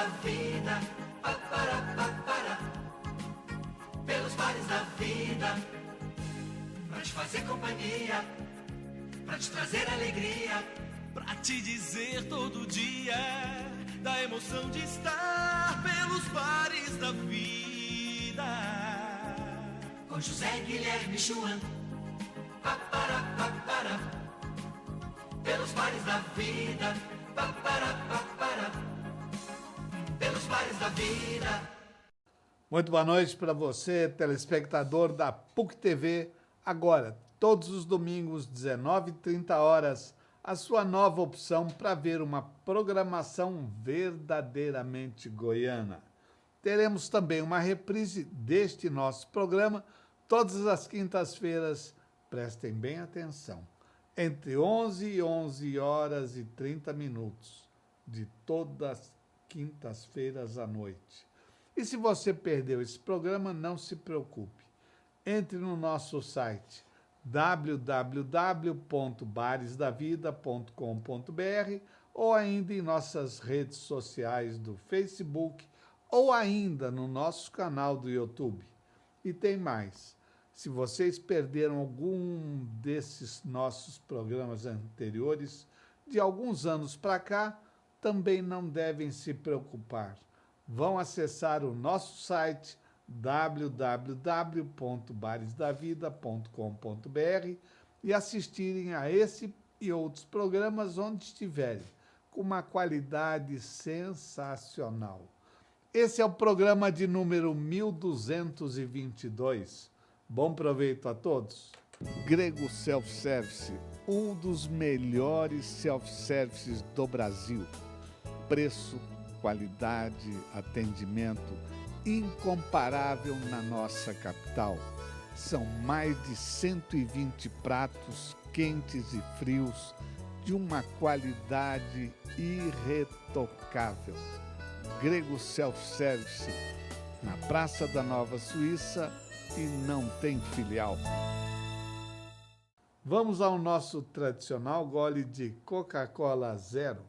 da vida, pelos bares da vida, pra te fazer companhia, pra te trazer alegria, pra te dizer todo dia da emoção de estar pelos bares da vida. Com José Guilherme Schwann, pelos bares da vida, pelos bares da vida. Muito boa noite para você, telespectador da PUC TV. Agora, todos os domingos, 19h30, a sua nova opção para ver uma programação verdadeiramente goiana. Teremos também uma reprise deste nosso programa todas as quintas-feiras. Prestem bem atenção. Entre 11 e 11h30 de todas as quintas-feiras à noite. E se você perdeu esse programa, não se preocupe. Entre no nosso site www.baresdavida.com.br ou ainda em nossas redes sociais do Facebook ou ainda no nosso canal do YouTube. E tem mais. Se vocês perderam algum desses nossos programas anteriores, de alguns anos para cá, também não devem se preocupar. Vão acessar o nosso site www.baresdavida.com.br e assistirem a esse e outros programas onde estiverem, com uma qualidade sensacional. Esse é o programa de número 1222. Bom proveito a todos. Grego Self-Service, um dos melhores self-services do Brasil. Preço, qualidade, atendimento incomparável na nossa capital. São mais de 120 pratos quentes e frios de uma qualidade irretocável. Grego Self-Service, na Praça da Nova Suíça, e não tem filial. Vamos ao nosso tradicional gole de Coca-Cola Zero.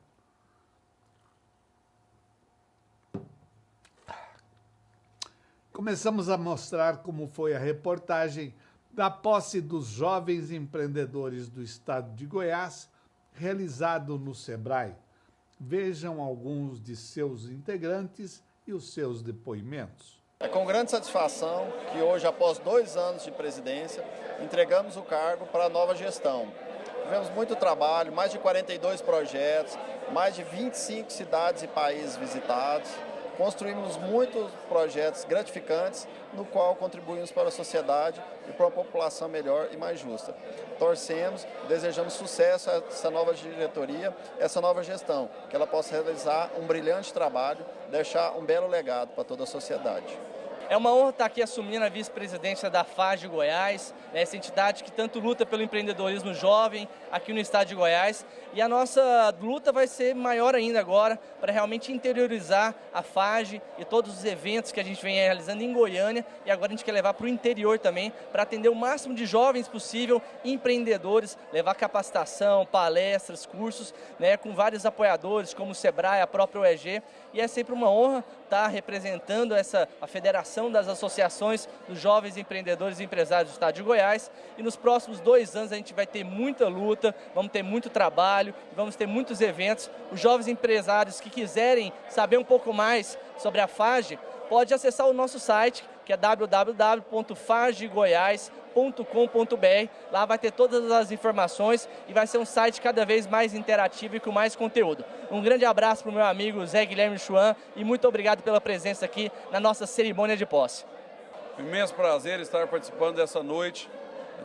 Começamos a mostrar como foi a reportagem da posse dos jovens empreendedores do estado de Goiás, realizado no Sebrae. Vejam alguns de seus integrantes e os seus depoimentos. É com grande satisfação que hoje, após 2 anos de presidência, entregamos o cargo para a nova gestão. Tivemos muito trabalho, mais de 42 projetos, mais de 25 cidades e países visitados. Construímos muitos projetos gratificantes, no qual contribuímos para a sociedade e para uma população melhor e mais justa. Torcemos, desejamos sucesso a essa nova diretoria, essa nova gestão, que ela possa realizar um brilhante trabalho, deixar um belo legado para toda a sociedade. É uma honra estar aqui assumindo a vice-presidência da FAGE Goiás, essa entidade que tanto luta pelo empreendedorismo jovem aqui no estado de Goiás. E a nossa luta vai ser maior ainda agora para realmente interiorizar a FAGE e todos os eventos que a gente vem realizando em Goiânia. E agora a gente quer levar para o interior também, para atender o máximo de jovens possível, empreendedores, levar capacitação, palestras, cursos, com vários apoiadores, como o Sebrae, a própria UEG. E é sempre uma honra estar representando a Federação das Associações dos Jovens Empreendedores e Empresários do Estado de Goiás. E nos próximos 2 anos a gente vai ter muita luta, vamos ter muito trabalho, vamos ter muitos eventos. Os jovens empresários que quiserem saber um pouco mais sobre a FAGE, pode acessar o nosso site, que é www.fagegoias.com.br. Lá vai ter todas as informações e vai ser um site cada vez mais interativo e com mais conteúdo. Um grande abraço para o meu amigo Zé Guilherme Schwann e muito obrigado pela presença aqui na nossa cerimônia de posse. Imenso prazer estar participando dessa noite,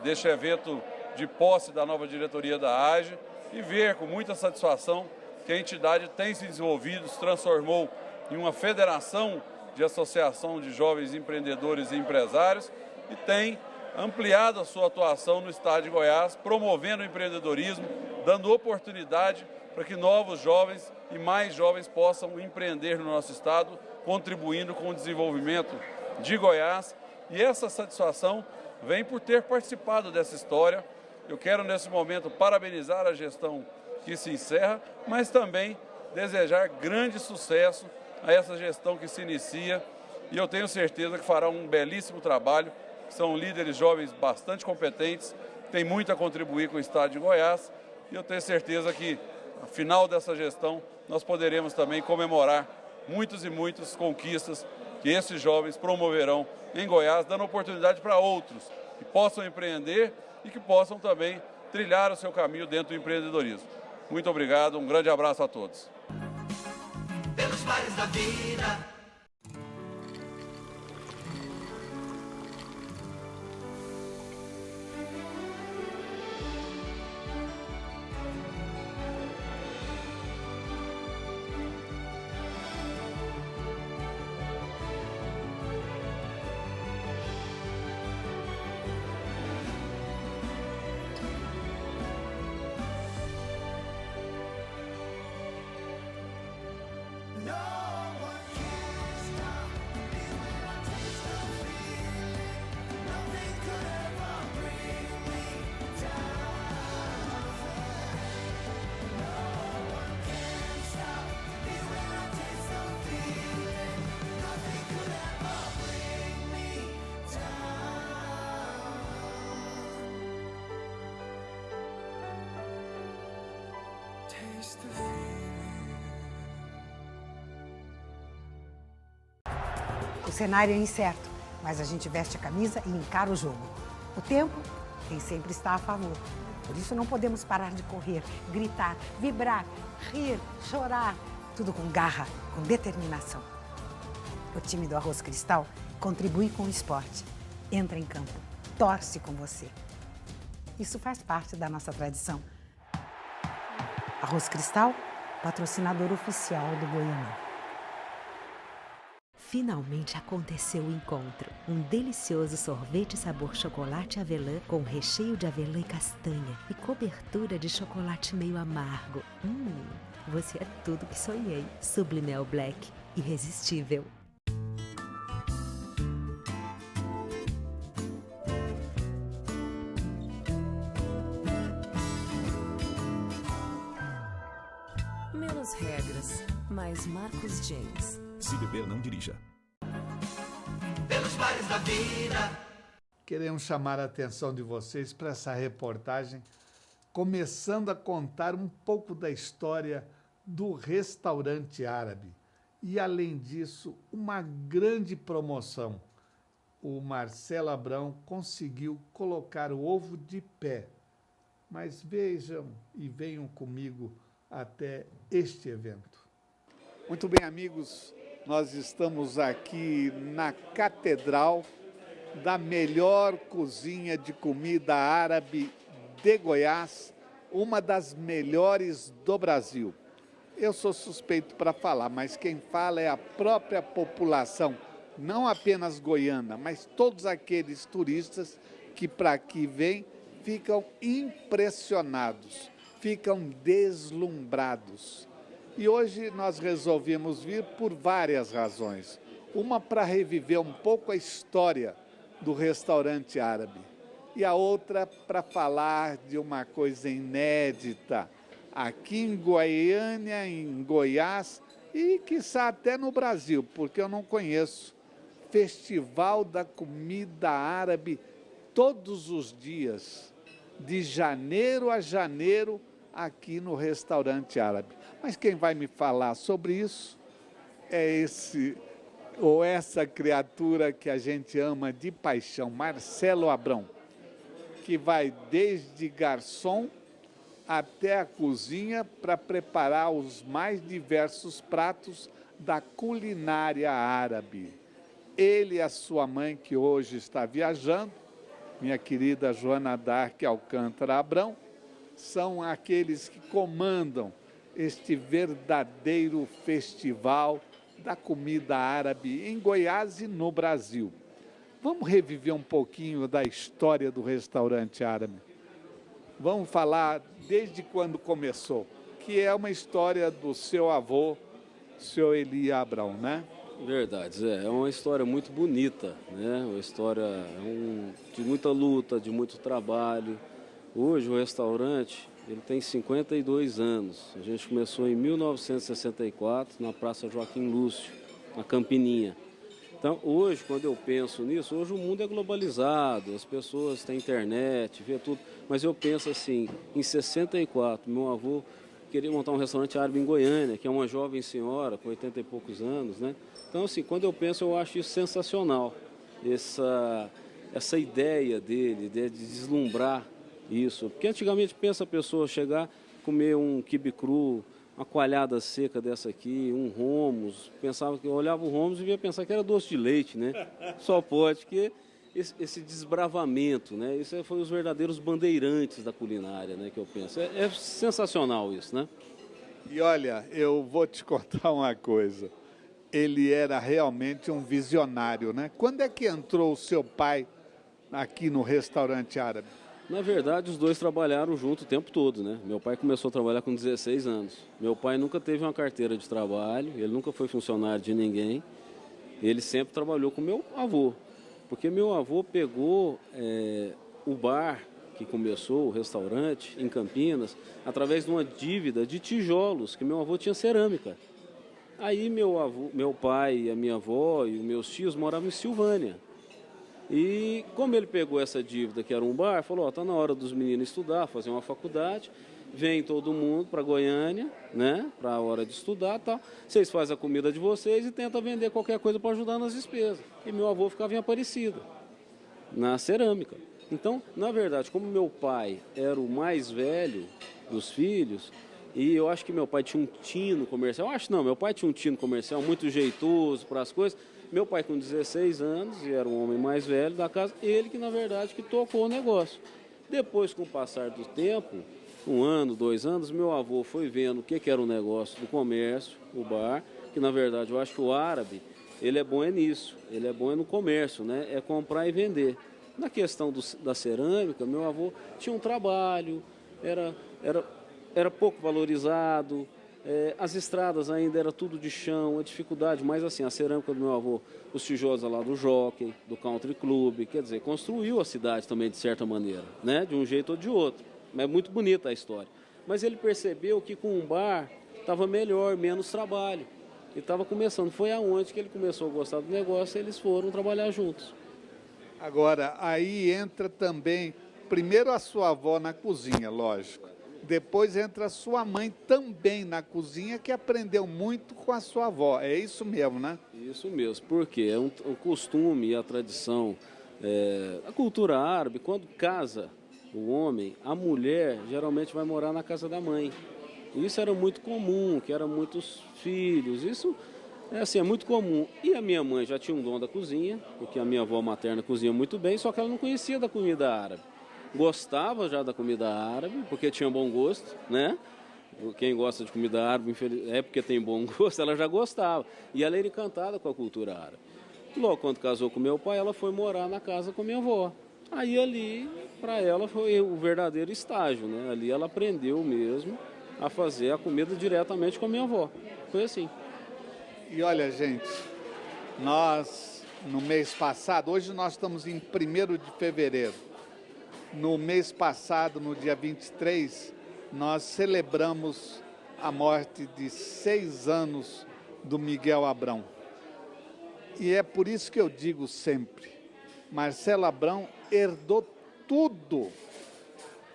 deste evento de posse da nova diretoria da AGE e ver com muita satisfação que a entidade tem se desenvolvido, se transformou em uma federação de associação de jovens empreendedores e empresários e tem ampliado a sua atuação no estado de Goiás, promovendo o empreendedorismo, dando oportunidade para que novos jovens e mais jovens possam empreender no nosso estado, contribuindo com o desenvolvimento de Goiás. E essa satisfação vem por ter participado dessa história. Eu quero, nesse momento, parabenizar a gestão que se encerra, mas também desejar grande sucesso a essa gestão que se inicia e eu tenho certeza que fará um belíssimo trabalho. São líderes jovens bastante competentes, têm muito a contribuir com o estado de Goiás e eu tenho certeza que, ao final dessa gestão, nós poderemos também comemorar muitas e muitas conquistas que esses jovens promoverão em Goiás, dando oportunidade para outros que possam empreender e que possam também trilhar o seu caminho dentro do empreendedorismo. Muito obrigado, um grande abraço a todos. Pelos mares da vida. O cenário é incerto, mas a gente veste a camisa e encara o jogo. O tempo nem sempre está a favor. Por isso não podemos parar de correr, gritar, vibrar, rir, chorar. Tudo com garra, com determinação. O time do Arroz Cristal contribui com o esporte. Entra em campo, torce com você. Isso faz parte da nossa tradição. Arroz Cristal, patrocinador oficial do Goianão. Finalmente aconteceu o encontro. Um delicioso sorvete sabor chocolate avelã com recheio de avelã e castanha e cobertura de chocolate meio amargo. Você é tudo que sonhei. Sublimel Black, irresistível. Menos regras, mais Marcos James. Se beber, não dirija. Pelos mares da vida. Queremos chamar a atenção de vocês para essa reportagem, começando a contar um pouco da história do restaurante árabe. E, além disso, uma grande promoção. O Marcelo Abrão conseguiu colocar o ovo de pé. Mas vejam e venham comigo até este evento. Muito bem, amigos. Nós estamos aqui na Catedral da melhor cozinha de comida árabe de Goiás, uma das melhores do Brasil. Eu sou suspeito para falar, mas quem fala é a própria população, não apenas goiana, mas todos aqueles turistas que para aqui vêm ficam impressionados, ficam deslumbrados. E hoje nós resolvemos vir por várias razões. Uma para reviver um pouco a história do restaurante árabe. E a outra para falar de uma coisa inédita aqui em Goiânia, em Goiás e, quiçá, até no Brasil, porque eu não conheço. Festival da Comida Árabe todos os dias, de janeiro a janeiro, aqui no restaurante árabe. Mas quem vai me falar sobre isso é essa criatura que a gente ama de paixão, Marcelo Abrão, que vai desde garçom até a cozinha para preparar os mais diversos pratos da culinária árabe. Ele e a sua mãe, que hoje está viajando, minha querida Joana Dark Alcântara Abrão, são aqueles que comandam este verdadeiro festival da comida árabe em Goiás e no Brasil. Vamos reviver um pouquinho da história do restaurante árabe. Vamos falar desde quando começou, que é uma história do seu avô, seu Eli Abrão, né? Verdade, é uma história muito bonita, né? Uma história de muita luta, de muito trabalho. Hoje o restaurante ele tem 52 anos. A gente começou em 1964, na Praça Joaquim Lúcio, na Campininha. Então, hoje, quando eu penso nisso, hoje o mundo é globalizado, as pessoas têm internet, vê tudo. Mas eu penso assim, em 64, meu avô queria montar um restaurante árabe em Goiânia, que é uma jovem senhora com 80 e poucos anos, né? Então, assim, quando eu penso, eu acho isso sensacional, essa ideia dele, de deslumbrar isso. Porque antigamente, pensa a pessoa chegar, comer um quibe cru, uma coalhada seca dessa aqui, um hummus, pensava que eu olhava o hummus e ia pensar que era doce de leite, né? Só pode, porque esse desbravamento, né? Isso foi os verdadeiros bandeirantes da culinária, né? Que eu penso. É sensacional isso, né? E olha, eu vou te contar uma coisa. Ele era realmente um visionário, né? Quando é que entrou o seu pai aqui no restaurante árabe? Na verdade, os dois trabalharam junto o tempo todo, né? Meu pai começou a trabalhar com 16 anos. Meu pai nunca teve uma carteira de trabalho, ele nunca foi funcionário de ninguém. Ele sempre trabalhou com meu avô. Porque meu avô pegou o bar que começou, o restaurante, em Campinas, através de uma dívida de tijolos, que meu avô tinha cerâmica. Aí meu pai, a minha avó e os meus tios moravam em Silvânia. E como ele pegou essa dívida, que era um bar, falou, tá na hora dos meninos estudar, fazer uma faculdade, vem todo mundo para Goiânia, né, para a hora de estudar, tá? Vocês fazem a comida de vocês e tentam vender qualquer coisa para ajudar nas despesas. E meu avô ficava em Aparecida, na cerâmica. Então, na verdade, como meu pai era o mais velho dos filhos, e eu acho que meu pai tinha um tino comercial, meu pai tinha um tino comercial muito jeitoso para as coisas. Meu pai com 16 anos, e era um homem mais velho da casa, ele que, na verdade, que tocou o negócio. Depois, com o passar do tempo, 1 ano, 2 anos, meu avô foi vendo o que era o negócio do comércio, o bar, que, na verdade, eu acho que o árabe, ele é bom nisso, ele é bom no comércio, né? É comprar e vender. Na questão da cerâmica, meu avô tinha um trabalho, era pouco valorizado, as estradas ainda era tudo de chão, a dificuldade, mas assim, a cerâmica do meu avô, os tijolos lá do Jockey, do Country Club, quer dizer, construiu a cidade também de certa maneira, né? De um jeito ou de outro. É muito bonita a história. Mas ele percebeu que com um bar estava melhor, menos trabalho. Ele estava começando, foi aonde que ele começou a gostar do negócio e eles foram trabalhar juntos. Agora, aí entra também, primeiro a sua avó na cozinha, lógico. Depois entra a sua mãe também na cozinha, que aprendeu muito com a sua avó. É isso mesmo, né? Isso mesmo, porque é um costume e a tradição, a cultura árabe, quando casa o homem, a mulher geralmente vai morar na casa da mãe. Isso era muito comum, que eram muitos filhos, isso é muito comum. E a minha mãe já tinha um dom da cozinha, porque a minha avó materna cozinha muito bem, só que ela não conhecia da comida árabe. Gostava já da comida árabe, porque tinha bom gosto, né? Quem gosta de comida árabe é porque tem bom gosto, ela já gostava. E ela era encantada com a cultura árabe. Logo, quando casou com meu pai, ela foi morar na casa com minha avó. Aí ali, para ela, foi o verdadeiro estágio, né? Ali ela aprendeu mesmo a fazer a comida diretamente com a minha avó. Foi assim. E olha, gente, nós, no mês passado, hoje nós estamos em 1º de fevereiro. No mês passado, no dia 23, nós celebramos a morte de 6 anos do Miguel Abrão. E é por isso que eu digo sempre, Marcelo Abrão herdou tudo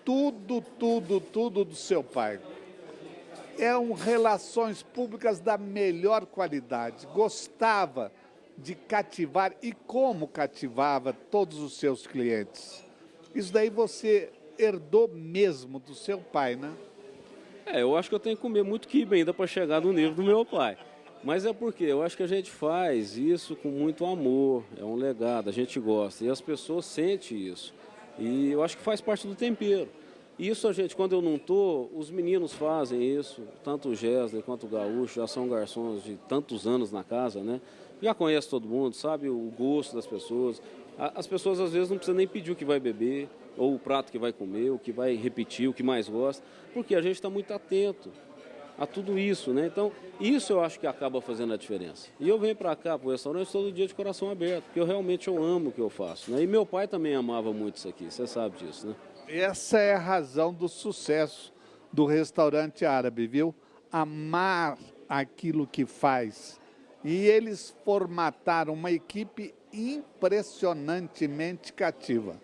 do seu pai. Relações públicas da melhor qualidade. Gostava de cativar e como cativava todos os seus clientes. Isso daí você herdou mesmo do seu pai, né? Eu acho que eu tenho que comer muito quibe ainda para chegar no nível do meu pai. Mas é porque eu acho que a gente faz isso com muito amor, é um legado, a gente gosta. E as pessoas sentem isso. E eu acho que faz parte do tempero. Isso a gente, quando eu não estou, os meninos fazem isso, tanto o Gesley quanto o Gaúcho, já são garçons de tantos anos na casa, né? Já conhece todo mundo, sabe o gosto das pessoas. As pessoas às vezes não precisam nem pedir o que vai beber, ou o prato que vai comer, o que vai repetir, o que mais gosta, porque a gente está muito atento a tudo isso, né? Então, isso eu acho que acaba fazendo a diferença. E eu venho para cá, para o restaurante, todo dia de coração aberto, porque eu amo o que eu faço, né? E meu pai também amava muito isso aqui, você sabe disso, né? Essa é a razão do sucesso do restaurante árabe, viu? Amar aquilo que faz. E eles formataram uma equipe impressionantemente cativa.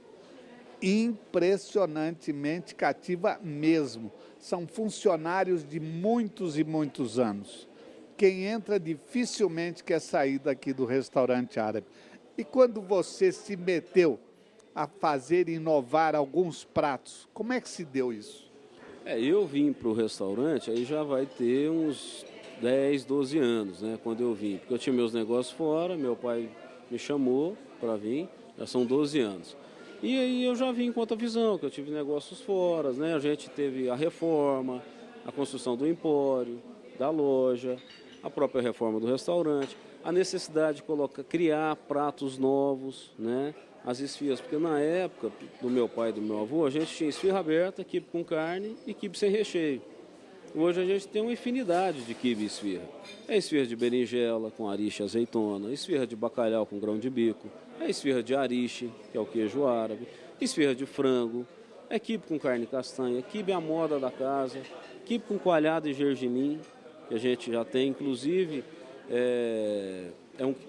Impressionantemente cativa mesmo. São funcionários de muitos e muitos anos. Quem entra dificilmente quer sair daqui do restaurante árabe. E quando você se meteu a fazer e inovar alguns pratos, como é que se deu isso? Eu vim para o restaurante, aí já vai ter uns 10, 12 anos, né, quando eu vim. Porque eu tinha meus negócios fora, meu pai me chamou para vir, já são 12 anos. E aí eu já vim com outra visão, que eu tive negócios fora, né, a gente teve a reforma, a construção do empório, da loja, a própria reforma do restaurante, a necessidade de criar pratos novos, né, as esfirras, porque na época do meu pai e do meu avô, a gente tinha esfirra aberta, quibe com carne e quibe sem recheio. Hoje a gente tem uma infinidade de quibe e esfirra. É esfirra de berinjela com arixe e azeitona, esfirra de bacalhau com grão de bico, é esfirra de arixe, que é o queijo árabe, esfirra de frango, é quibe com carne castanha, quibe à moda da casa, quibe com coalhada e gergelim, que a gente já tem, inclusive,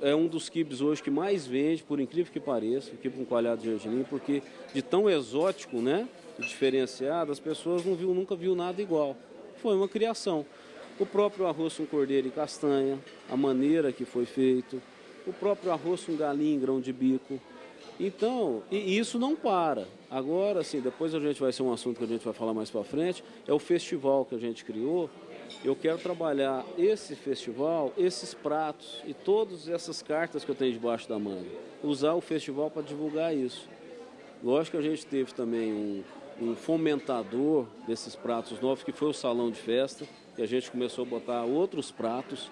é um dos quibes hoje que mais vende, por incrível que pareça, o quibe com coalhada de gergelim, porque de tão exótico, né, e diferenciado, as pessoas nunca viu nada igual. Foi uma criação. O próprio arroz com cordeiro e castanha, a maneira que foi feito, o próprio arroz com galinha em grão de bico. Então, e isso não para. Agora, assim, depois a gente vai ser um assunto que a gente vai falar mais para frente, é o festival que a gente criou. Eu quero trabalhar esse festival, esses pratos e todas essas cartas que eu tenho debaixo da manga. Usar o festival para divulgar isso. Lógico que a gente teve também um fomentador desses pratos novos, que foi o salão de festa, que a gente começou a botar outros pratos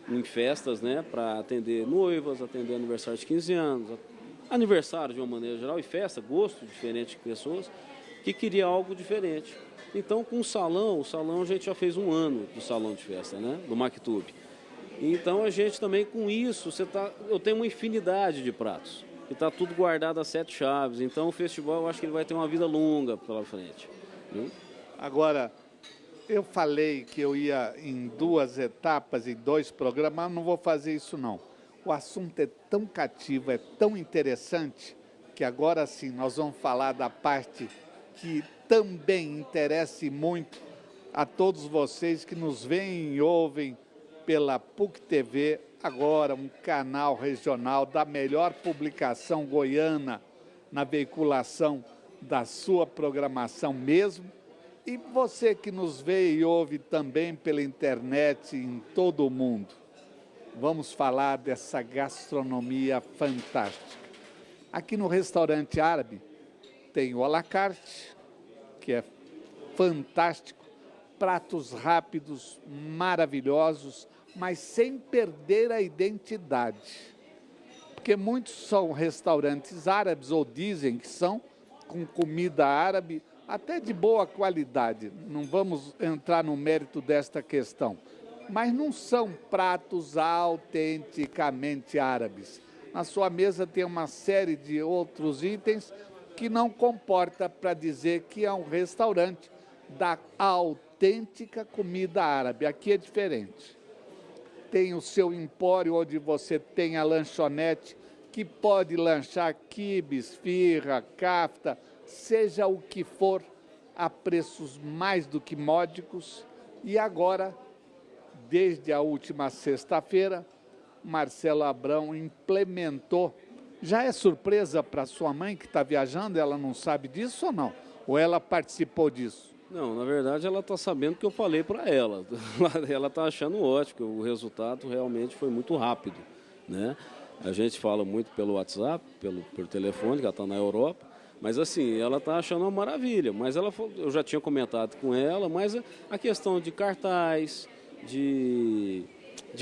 em festas, né, para atender noivas, atender aniversário de 15 anos, aniversário de uma maneira geral, e festa, gosto diferente de pessoas, que queria algo diferente. Então, com o salão a gente já fez 1 ano do salão de festa, né, do Mactube. Então, a gente também, com isso, eu tenho uma infinidade de pratos, e está tudo guardado a 7 chaves. Então, o festival, eu acho que ele vai ter uma vida longa pela frente. Viu? Agora, eu falei que eu ia em 2 etapas, em 2 programas, mas não vou fazer isso não. O assunto é tão cativo, é tão interessante, que agora sim nós vamos falar da parte que também interessa muito a todos vocês que nos veem e ouvem pela PUC TV, agora um canal regional da melhor publicação goiana na veiculação da sua programação mesmo. E você que nos vê e ouve também pela internet em todo o mundo. Vamos falar dessa gastronomia fantástica. Aqui no restaurante árabe tem o à la carte, que é fantástico, pratos rápidos, maravilhosos, mas sem perder a identidade. Porque muitos são restaurantes árabes, ou dizem que são, com comida árabe, até de boa qualidade. Não vamos entrar no mérito desta questão. Mas não são pratos autenticamente árabes. Na sua mesa tem uma série de outros itens que não comporta para dizer que é um restaurante da autêntica comida árabe. Aqui é diferente. Tem o seu empório, onde você tem a lanchonete, que pode lanchar quibe, esfirra, kafta, seja o que for, a preços mais do que módicos. E agora, desde a última sexta-feira, Marcelo Abrão implementou. Já é surpresa para sua mãe que está viajando? Ela não sabe disso ou não? Ou ela participou disso? Não, na verdade ela está sabendo que eu falei para ela. Ela está achando ótimo, o resultado realmente foi muito rápido, né? A gente fala muito pelo WhatsApp, pelo telefone, que ela está na Europa, mas assim, ela está achando uma maravilha. Mas eu já tinha comentado com ela, mas a questão de cartaz, de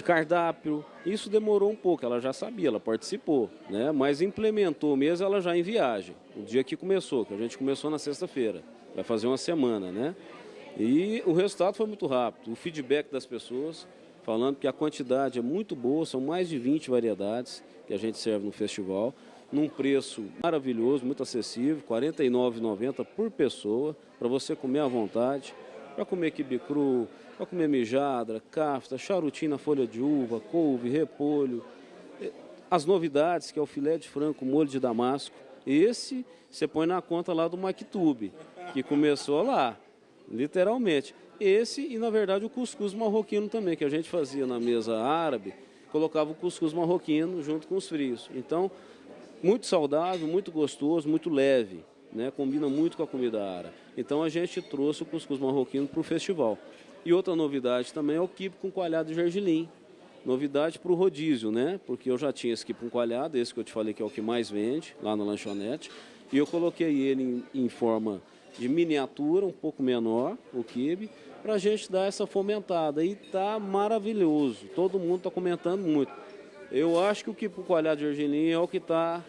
cardápio, isso demorou um pouco, ela já sabia, ela participou, né? Mas implementou mesmo ela já em viagem, o dia que começou, que a gente começou na sexta-feira, vai fazer 1 semana, né? E o resultado foi muito rápido, o feedback das pessoas, falando que a quantidade é muito boa, são mais de 20 variedades que a gente serve no festival, num preço maravilhoso, muito acessível, R$ 49,90 por pessoa, para você comer à vontade, para comer quibe cru, para comer mijadra, kafta, charutinho na folha de uva, couve, repolho. As novidades, que é o filé de frango com molho de damasco. Esse você põe na conta lá do Maktub, que começou lá, literalmente. Esse e, na verdade, o cuscuz marroquino também, que a gente fazia na mesa árabe, colocava o cuscuz marroquino junto com os frios. Então, muito saudável, muito gostoso, muito leve, né? Combina muito com a comida árabe. Então, a gente trouxe o cuscuz marroquino para o festival. E outra novidade também é o quibe com coalhado de gergelim. Novidade para o rodízio, né? Porque eu já tinha esse quibe com coalhado, esse que eu te falei que é o que mais vende lá na lanchonete. E eu coloquei ele em forma de miniatura, um pouco menor, o quibe, para a gente dar essa fomentada. E tá maravilhoso. Todo mundo está comentando muito. Eu acho que o quibe com coalhado de gergelim é o que tá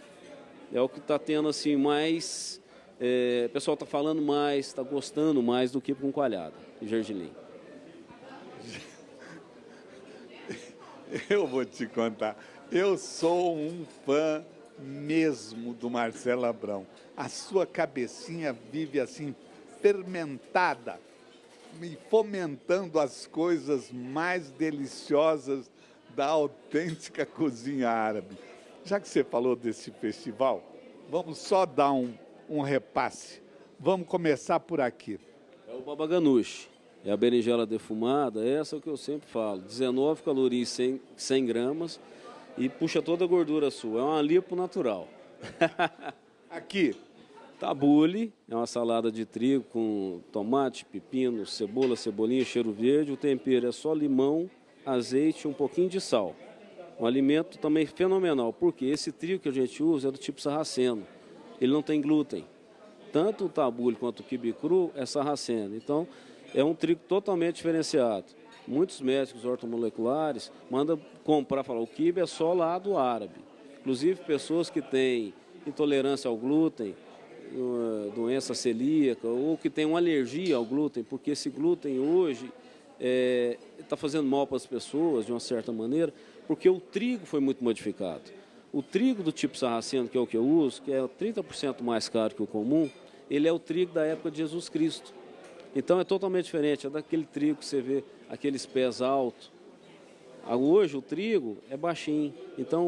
tendo assim mais... o pessoal está falando mais, está gostando mais do quibe com coalhado de gergelim. Eu vou te contar, eu sou um fã mesmo do Marcelo Abrão. A sua cabecinha vive assim, fermentada, e fomentando as coisas mais deliciosas da autêntica cozinha árabe. Já que você falou desse festival, vamos só dar um repasse. Vamos começar por aqui. É o baba ganoush. É a berinjela defumada, essa é o que eu sempre falo. 19 calorias, 100 gramas e puxa toda a gordura sua. É uma lipo natural. Aqui. Tabule, é uma salada de trigo com tomate, pepino, cebola, cebolinha, cheiro verde. O tempero é só limão, azeite e um pouquinho de sal. Um alimento também fenomenal, porque esse trigo que a gente usa é do tipo sarraceno. Ele não tem glúten. Tanto o tabule quanto o quibe cru é sarraceno. Então, é um trigo totalmente diferenciado. Muitos médicos ortomoleculares mandam comprar, falar, o quibe é só lá do árabe. Inclusive, pessoas que têm intolerância ao glúten, doença celíaca, ou que têm uma alergia ao glúten, porque esse glúten hoje está fazendo mal para as pessoas, de uma certa maneira, porque o trigo foi muito modificado. O trigo do tipo sarraceno, que é o que eu uso, que é 30% mais caro que o comum, ele é o trigo da época de Jesus Cristo. Então é totalmente diferente, é daquele trigo que você vê, aqueles pés altos. Hoje o trigo é baixinho, então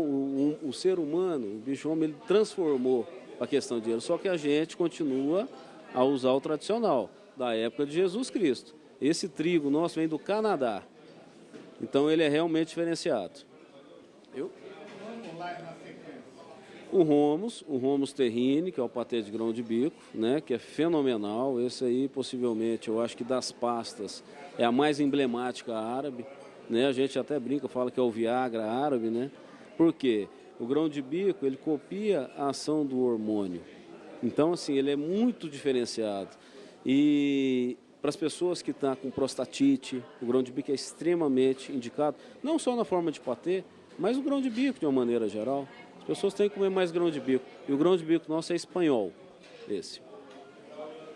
o ser humano, o bicho homem, ele transformou a questão dele, só que a gente continua a usar o tradicional, da época de Jesus Cristo. Esse trigo nosso vem do Canadá, então ele é realmente diferenciado. O Hummus Terrine, que é o patê de grão de bico, né, que é fenomenal. Esse aí, possivelmente, eu acho que das pastas é a mais emblemática árabe, né? A gente até brinca, fala que é o Viagra árabe, né? Por quê? O grão de bico, ele copia a ação do hormônio. Então, assim, ele é muito diferenciado. E para as pessoas que estão com prostatite, o grão de bico é extremamente indicado, não só na forma de patê, mas o grão de bico de uma maneira geral. As pessoas têm que comer mais grão de bico. E o grão de bico nosso é espanhol, esse.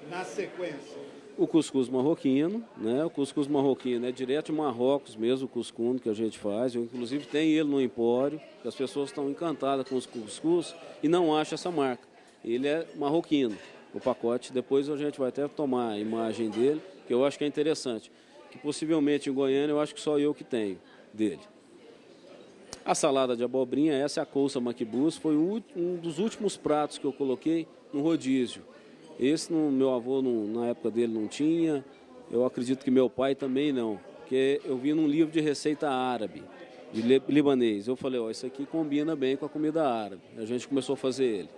Na sequência. O cuscuz marroquino, né? O cuscuz marroquino é direto de Marrocos mesmo, o cuscuz que a gente faz. Eu, inclusive, tenho ele no empório, que as pessoas estão encantadas com os cuscuz e não acham essa marca. Ele é marroquino, o pacote. Depois a gente vai até tomar a imagem dele, que eu acho que é interessante. Que possivelmente em Goiânia eu acho que só eu que tenho dele. A salada de abobrinha, essa é a couça maquibus, foi um dos últimos pratos que eu coloquei no rodízio. Esse meu avô, na época dele, não tinha. Eu acredito que meu pai também não. Porque eu vi num livro de receita árabe, de libanês. Eu falei, isso aqui combina bem com a comida árabe. A gente começou a fazer ele.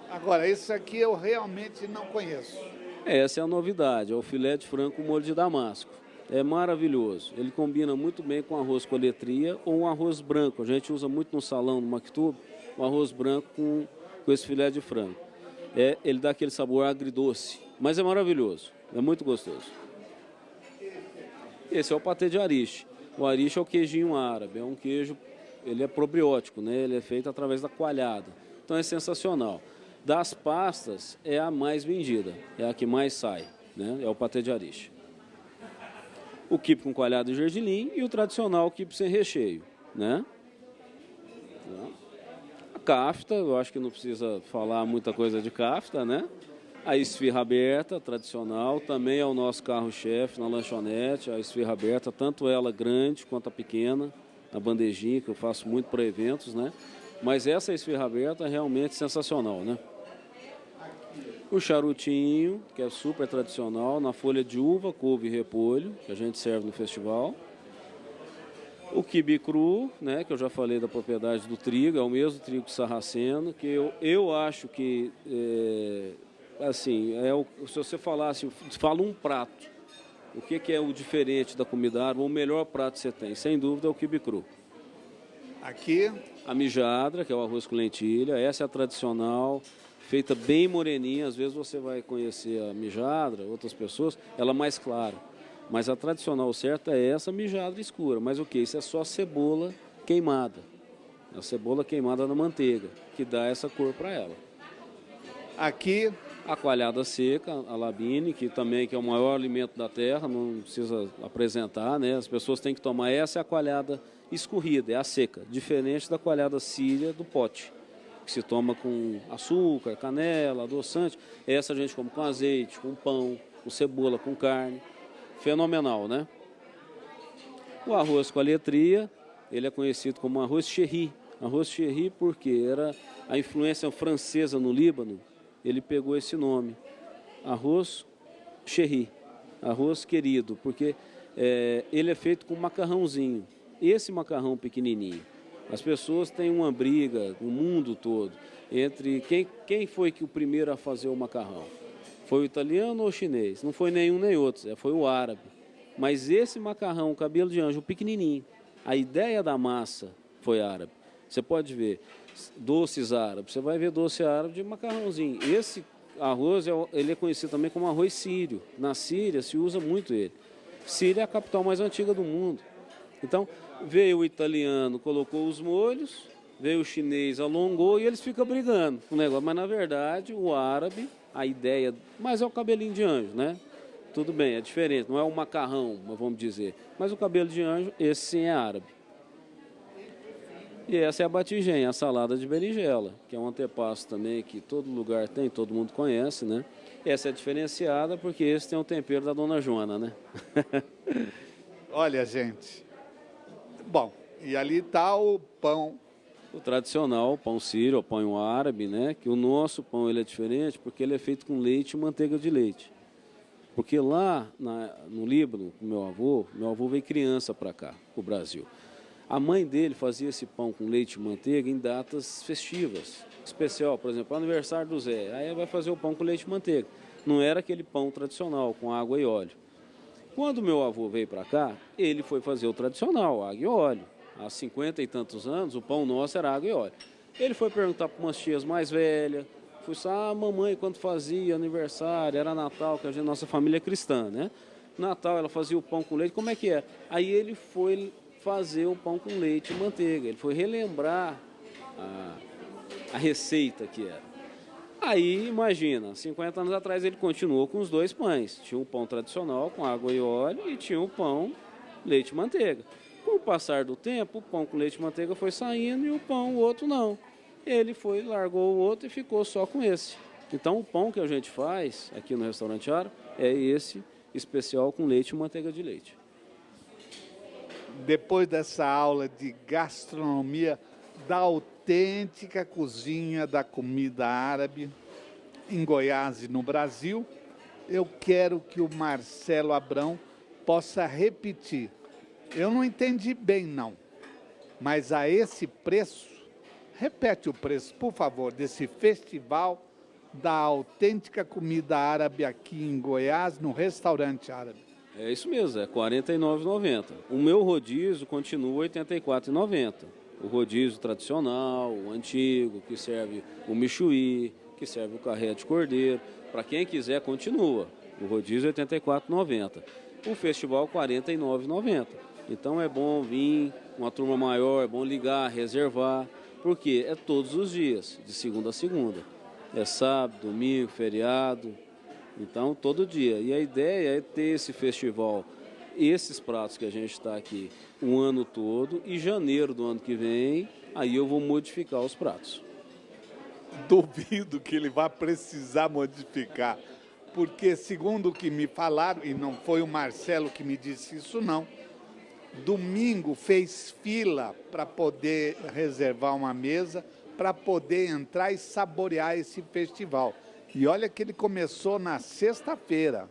Agora, esse aqui eu realmente não conheço. Essa é a novidade, é o filé de frango com molho de damasco. É maravilhoso. Ele combina muito bem com arroz com letria ou um arroz branco. A gente usa muito no salão, no Maktub, o arroz branco com esse filé de frango. Ele dá aquele sabor agridoce, mas é maravilhoso, é muito gostoso. Esse é o patê de arish. O arish é o queijinho árabe, é um queijo, ele é probiótico, né? Ele é feito através da coalhada, então é sensacional. Das pastas, é a mais vendida, é a que mais sai, né? É o patê de arish. O quibe com coalhado de gergelim e o tradicional quibe sem recheio, né? A kafta, eu acho que não precisa falar muita coisa de kafta, né? A esfirra aberta, tradicional, também é o nosso carro-chefe na lanchonete, a esfirra aberta, tanto ela grande quanto a pequena, a bandejinha, que eu faço muito para eventos, né? Mas essa esfirra aberta é realmente sensacional, né? O charutinho, que é super tradicional, na folha de uva, couve e repolho, que a gente serve no festival. O quibe cru, né, que eu já falei da propriedade do trigo, é o mesmo trigo sarraceno, que eu acho que, assim, se você falasse, fala um prato, o que é o diferente da comida árabe, o melhor prato que você tem, sem dúvida, é o quibe cru. Aqui? A mijadra, que é o arroz com lentilha, essa é a tradicional, feita bem moreninha, às vezes você vai conhecer a mijadra, outras pessoas, ela é mais clara. Mas a tradicional certa é essa mijadra escura. Mas o que? Isso é só cebola queimada. A cebola queimada na manteiga, que dá essa cor para ela. Aqui, a coalhada seca, a labine, que também que é o maior alimento da terra, não precisa apresentar, né? As pessoas têm que tomar. Essa é a coalhada escorrida, é a seca, diferente da coalhada síria do pote, que se toma com açúcar, canela, adoçante. Essa a gente come com azeite, com pão, com cebola, com carne. Fenomenal, né? O arroz com a letria, ele é conhecido como arroz cherry. Arroz cherry porque era a influência francesa no Líbano, ele pegou esse nome. Arroz cherry, arroz querido, porque ele é feito com macarrãozinho. Esse macarrão pequenininho. As pessoas têm uma briga no mundo todo entre quem foi que o primeiro a fazer o macarrão. Foi o italiano ou o chinês? Não foi nenhum nem outro, foi o árabe. Mas esse macarrão, cabelo de anjo, pequenininho, a ideia da massa foi árabe. Você pode ver doces árabes, você vai ver doce árabe de macarrãozinho. Esse arroz, ele é conhecido também como arroz sírio. Na Síria se usa muito ele. Síria é a capital mais antiga do mundo. Então, veio o italiano, colocou os molhos, veio o chinês, alongou e eles ficam brigando com o negócio. Mas, na verdade, o árabe, a ideia... Mas é o cabelinho de anjo, né? Tudo bem, é diferente. Não é o macarrão, vamos dizer. Mas o cabelo de anjo, esse sim é árabe. E essa é a batigem, a salada de berinjela, que é um antepasto também que todo lugar tem, todo mundo conhece, né? Essa é diferenciada porque esse tem o tempero da Dona Joana, né? Olha, gente. Bom, e ali está o pão. O tradicional, o pão sírio, o pão árabe, né? Que o nosso pão ele é diferente porque ele é feito com leite e manteiga de leite. Porque lá no Líbano, com meu avô veio criança para cá, para o Brasil. A mãe dele fazia esse pão com leite e manteiga em datas festivas. Especial, por exemplo, aniversário do Zé. Aí vai fazer o pão com leite e manteiga. Não era aquele pão tradicional, com água e óleo. Quando meu avô veio para cá, ele foi fazer o tradicional, água e óleo. Há 50 e tantos anos, o pão nosso era água e óleo. Ele foi perguntar para umas tias mais velhas. Fui só, mamãe, quando fazia aniversário, era Natal, que nossa família é cristã, né? Natal, ela fazia o pão com leite, como é que é? Aí ele foi fazer o pão com leite e manteiga. Ele foi relembrar a receita que era. Aí, imagina, 50 anos atrás ele continuou com os dois pães. Tinha o pão tradicional com água e óleo e tinha o pão leite e manteiga. Com o passar do tempo, o pão com leite e manteiga foi saindo e o outro não. Ele largou o outro e ficou só com esse. Então, o pão que a gente faz aqui no restaurante árabe é esse especial com leite e manteiga de leite. Depois dessa aula de gastronomia da autêntica cozinha da comida árabe em Goiás e no Brasil, eu quero que o Marcelo Abrão possa repetir. Eu não entendi bem, não, mas a esse preço, repete o preço, por favor, desse festival da autêntica comida árabe aqui em Goiás, no restaurante árabe. É isso mesmo, é R$ 49,90. O meu rodízio continua R$ 84,90. O rodízio tradicional, o antigo, que serve o michuí, que serve o carré de cordeiro. Para quem quiser, continua. O rodízio é R$ 84,90. O festival R$ 49,90. Então é bom vir, uma turma maior, é bom ligar, reservar, porque é todos os dias, de segunda a segunda. É sábado, domingo, feriado. Então, todo dia. E a ideia é ter esse festival, esses pratos que a gente está aqui o ano todo, e janeiro do ano que vem, aí eu vou modificar os pratos. duvido que ele vá precisar modificar, porque segundo o que me falaram, e não foi o Marcelo que me disse isso não, domingo fez fila para poder reservar uma mesa, para poder entrar e saborear esse festival. E olha que ele começou na sexta-feira.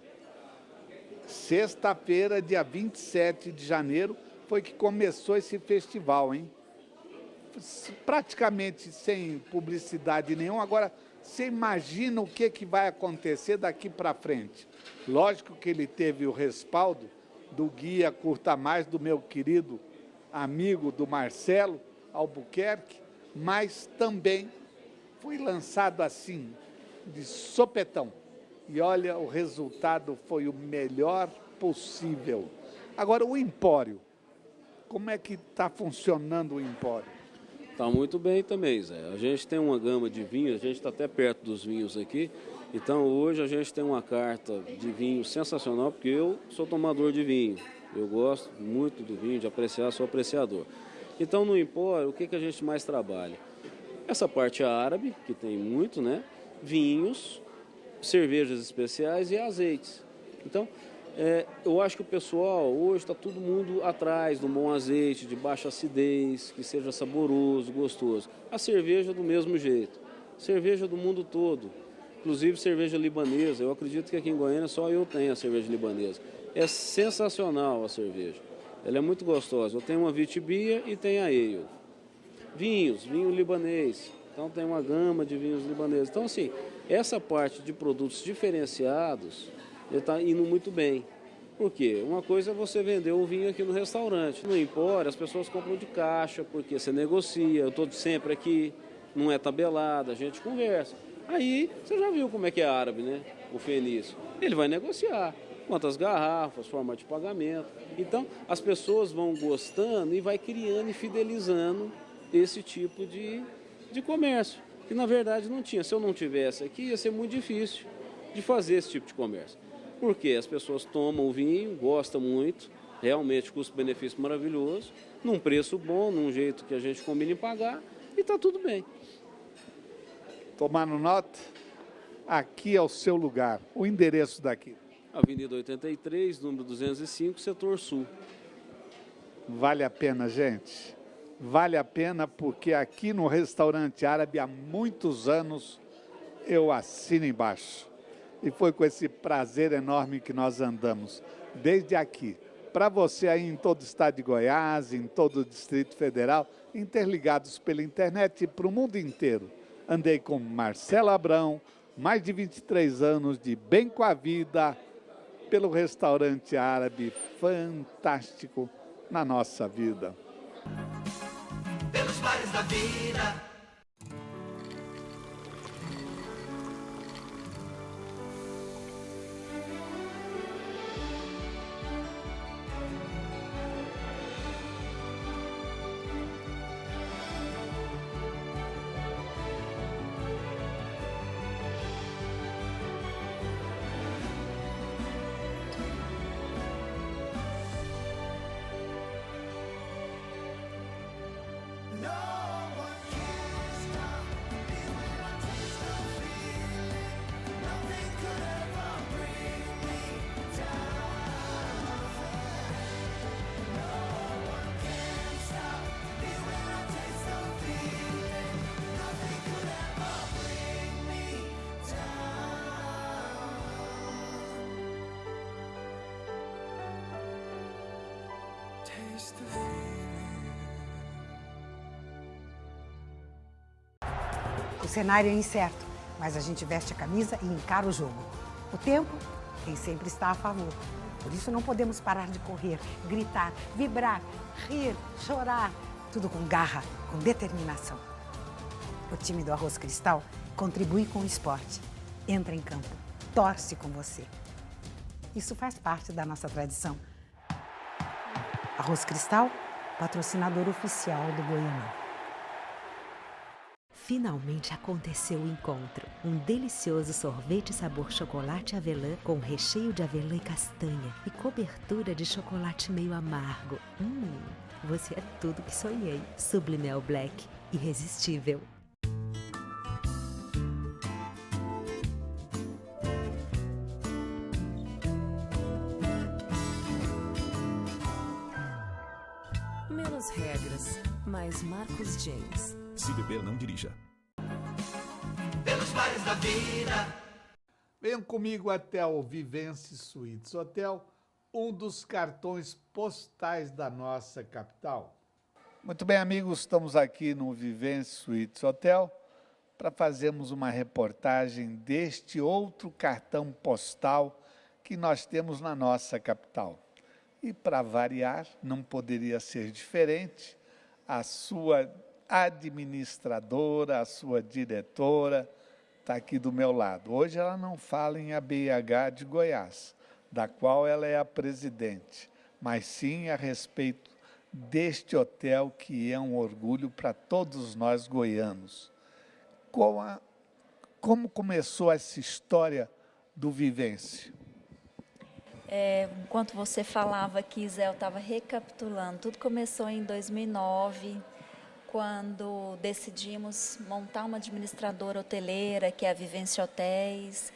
Sexta-feira, dia 27 de janeiro, foi que começou esse festival, hein? Praticamente sem publicidade nenhuma. Agora, você imagina o que vai acontecer daqui para frente. Lógico que ele teve o respaldo do guia Curta Mais, do meu querido amigo, do Marcelo Albuquerque, mas também foi lançado assim, de sopetão. E olha, o resultado foi o melhor possível. Agora, o Empório, como é que está funcionando o Empório? Está muito bem também, Zé. A gente tem uma gama de vinhos, a gente está até perto dos vinhos aqui. Então, hoje a gente tem uma carta de vinho sensacional, porque eu sou tomador de vinho. Eu gosto muito do vinho, de apreciar, sou apreciador. Então, no Empório, o que a gente mais trabalha? Essa parte árabe, que tem muito, né? Vinhos, cervejas especiais e azeites. Então, eu acho que o pessoal hoje está todo mundo atrás de um bom azeite, de baixa acidez, que seja saboroso, gostoso. A cerveja do mesmo jeito. Cerveja do mundo todo. Inclusive cerveja libanesa. Eu acredito que aqui em Goiânia só eu tenho a cerveja libanesa. É sensacional a cerveja. Ela é muito gostosa. Eu tenho uma Vitibia e tenho a Ale. Vinhos, vinho libanês. Então tem uma gama de vinhos libaneses. Então assim, essa parte de produtos diferenciados está indo muito bem. Por quê? Uma coisa é você vender um vinho aqui no restaurante. No Empório, as pessoas compram de caixa, porque você negocia. Eu estou sempre aqui, não é tabelado, a gente conversa. Aí, você já viu como é que é árabe, né? O fenício. Ele vai negociar. Quantas garrafas, forma de pagamento. Então, as pessoas vão gostando e vai criando e fidelizando esse tipo de comércio. Que, na verdade, não tinha. Se eu não tivesse aqui, ia ser muito difícil de fazer esse tipo de comércio. Porque as pessoas tomam o vinho, gostam muito, realmente custo-benefício maravilhoso, num preço bom, num jeito que a gente combina em pagar, e está tudo bem. Tomando nota, aqui é o seu lugar, o endereço daqui. Avenida 83, número 205, setor sul. Vale a pena, gente. Vale a pena porque aqui no restaurante árabe há muitos anos eu assino embaixo. E foi com esse prazer enorme que nós andamos, desde aqui. Para você aí em todo o estado de Goiás, em todo o Distrito Federal, interligados pela internet e para o mundo inteiro. Andei com Marcelo Abrão, mais de 23 anos de bem com a vida, pelo restaurante árabe fantástico na nossa vida. Pelos bares da vida. O cenário é incerto, mas a gente veste a camisa e encara o jogo. O tempo, quem sempre está a favor. Por isso não podemos parar de correr, gritar, vibrar, rir, chorar. Tudo com garra, com determinação. O time do Arroz Cristal contribui com o esporte. Entra em campo, torce com você. Isso faz parte da nossa tradição. Arroz Cristal, patrocinador oficial do Goianão. Finalmente aconteceu o encontro. Um delicioso sorvete sabor chocolate avelã com recheio de avelã e castanha e cobertura de chocolate meio amargo. Você é tudo que sonhei. Sublimel Black, irresistível. Menos regras, mais Marcos James. Se beber, não dirija. Pelos mares da vida. Venham comigo até o Vivence Suites Hotel, um dos cartões postais da nossa capital. Muito bem, amigos, estamos aqui no Vivence Suites Hotel para fazermos uma reportagem deste outro cartão postal que nós temos na nossa capital. E para variar, não poderia ser diferente, a sua administradora, a sua diretora, está aqui do meu lado. Hoje ela não fala em ABH de Goiás, da qual ela é a presidente, mas sim a respeito deste hotel que é um orgulho para todos nós goianos. Como começou essa história do Vivence? Enquanto você falava aqui, Zé, eu estava recapitulando. Tudo começou em 2009, quando decidimos montar uma administradora hoteleira, que é a Vivence Hotéis,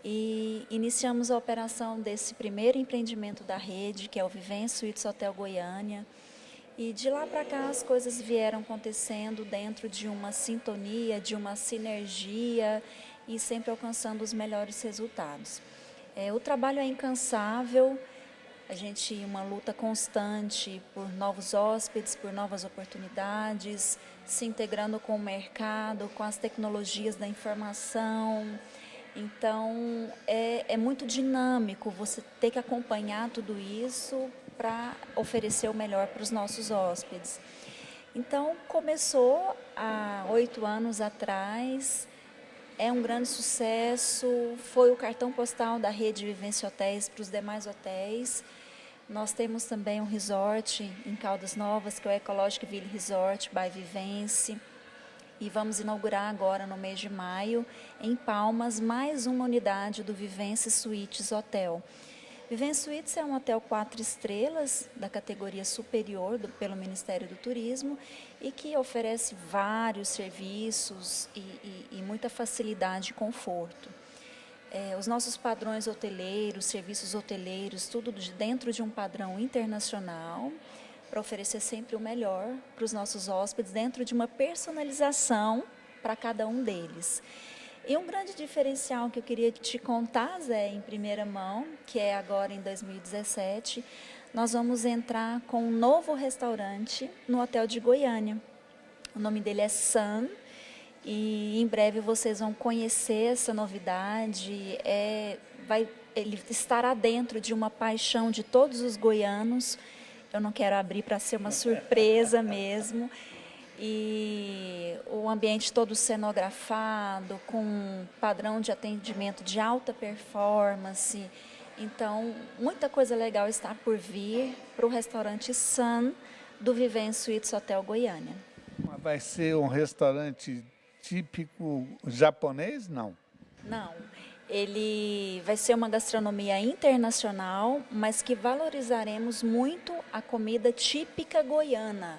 e iniciamos a operação desse primeiro empreendimento da rede, que é o Vivence Suites Hotel Goiânia. E de lá para cá as coisas vieram acontecendo dentro de uma sintonia, de uma sinergia e sempre alcançando os melhores resultados. O trabalho é incansável, a gente uma luta constante por novos hóspedes, por novas oportunidades, se integrando com o mercado, com as tecnologias da informação. Então, é muito dinâmico você ter que acompanhar tudo isso para oferecer o melhor para os nossos hóspedes. Então, começou há 8 anos atrás, é um grande sucesso, foi o cartão postal da rede Vivence Hotéis para os demais hotéis. Nós temos também um resort em Caldas Novas, que é o Ecologic Ville Resort by Vivence. E vamos inaugurar agora, no mês de maio, em Palmas, mais uma unidade do Vivence Suites Hotel. Vivence Suites é um hotel 4 estrelas, da categoria superior pelo Ministério do Turismo, e que oferece vários serviços e muita facilidade e conforto. Os nossos padrões hoteleiros, serviços hoteleiros, tudo dentro de um padrão internacional, para oferecer sempre o melhor para os nossos hóspedes, dentro de uma personalização para cada um deles. E um grande diferencial que eu queria te contar, Zé, em primeira mão, que é agora em 2017, nós vamos entrar com um novo restaurante no Hotel de Goiânia. O nome dele é Sun, e em breve vocês vão conhecer essa novidade. Ele estará dentro de uma paixão de todos os goianos. Eu não quero abrir para ser uma surpresa mesmo. E o ambiente todo cenografado, com um padrão de atendimento de alta performance. Então, muita coisa legal está por vir para o restaurante Sun do Vivence Suites Hotel Goiânia. Vai ser um restaurante típico japonês? Não. Não. Ele vai ser uma gastronomia internacional, mas que valorizaremos muito a comida típica goiana.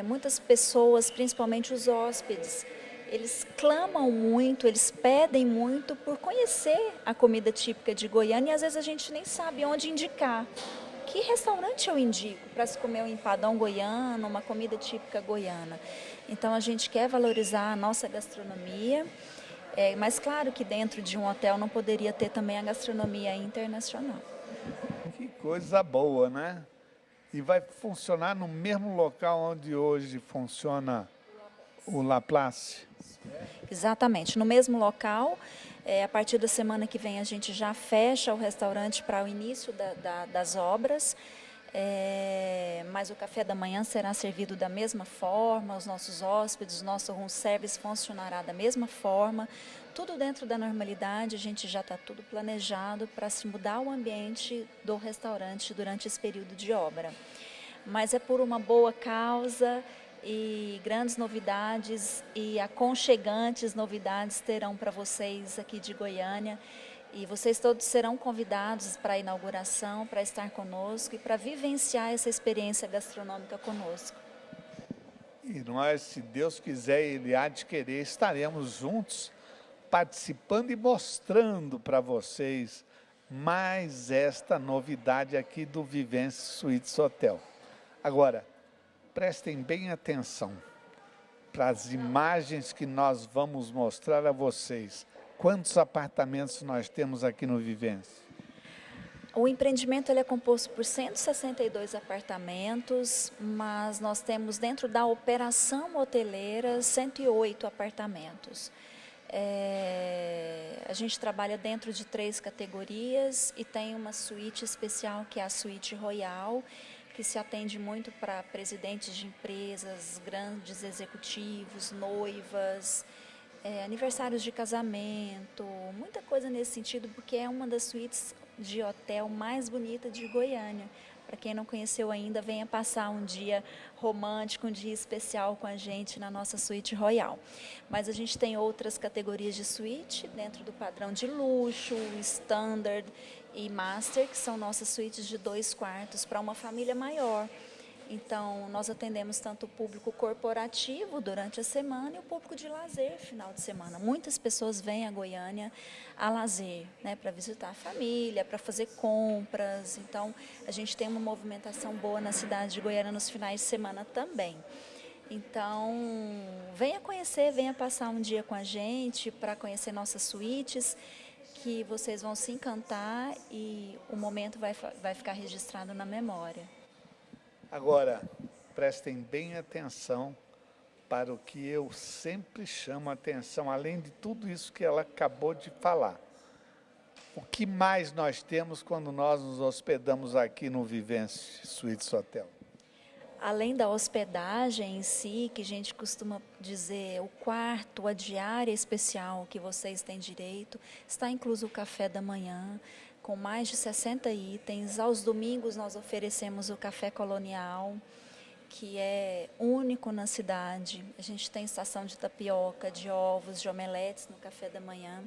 Muitas pessoas, principalmente os hóspedes, eles clamam muito, eles pedem muito por conhecer a comida típica de Goiânia e às vezes a gente nem sabe onde indicar. Que restaurante eu indico para se comer um empadão goiano, uma comida típica goiana? Então a gente quer valorizar a nossa gastronomia, mas claro que dentro de um hotel não poderia ter também a gastronomia internacional. Que coisa boa, né? E vai funcionar no mesmo local onde hoje funciona o La Place? Exatamente, no mesmo local. A partir da semana que vem a gente já fecha o restaurante para o início das obras, mas o café da manhã será servido da mesma forma, os nossos hóspedes, o nosso room service funcionará da mesma forma, tudo dentro da normalidade. A gente já está tudo planejado para se mudar o ambiente do restaurante durante esse período de obra. Mas é por uma boa causa e grandes novidades e aconchegantes novidades terão para vocês aqui de Goiânia. E vocês todos serão convidados para a inauguração, para estar conosco e para vivenciar essa experiência gastronômica conosco. E nós, se Deus quiser, Ele há de querer, estaremos juntos participando e mostrando para vocês mais esta novidade aqui do Vivence Suites Hotel. Agora, prestem bem atenção para as imagens que nós vamos mostrar a vocês. Quantos apartamentos nós temos aqui no Vivência? O empreendimento ele é composto por 162 apartamentos, mas nós temos dentro da operação hoteleira 108 apartamentos. A gente trabalha dentro de 3 categorias e tem uma suíte especial que é a suíte Royal, que se atende muito para presidentes de empresas, grandes executivos, noivas, aniversários de casamento, muita coisa nesse sentido, porque é uma das suítes de hotel mais bonita de Goiânia. Para quem não conheceu ainda, venha passar um dia romântico, um dia especial com a gente na nossa suíte Royal. Mas a gente tem outras categorias de suíte dentro do padrão de luxo, standard e master, que são nossas suítes de 2 quartos para uma família maior. Então, nós atendemos tanto o público corporativo durante a semana e o público de lazer final de semana. Muitas pessoas vêm a Goiânia a lazer, né, para visitar a família, para fazer compras. Então, a gente tem uma movimentação boa na cidade de Goiânia nos finais de semana também. Então, venha conhecer, venha passar um dia com a gente para conhecer nossas suítes, que vocês vão se encantar e o momento vai ficar registrado na memória. Agora, prestem bem atenção para o que eu sempre chamo a atenção, além de tudo isso que ela acabou de falar. O que mais nós temos quando nós nos hospedamos aqui no Vivência Suítes Hotel? Além da hospedagem em si, que a gente costuma dizer, o quarto, a diária especial que vocês têm direito, está incluso o café da manhã, com mais de 60 itens. Aos domingos nós oferecemos o café colonial, que é único na cidade. A gente tem estação de tapioca, de ovos, de omeletes no café da manhã.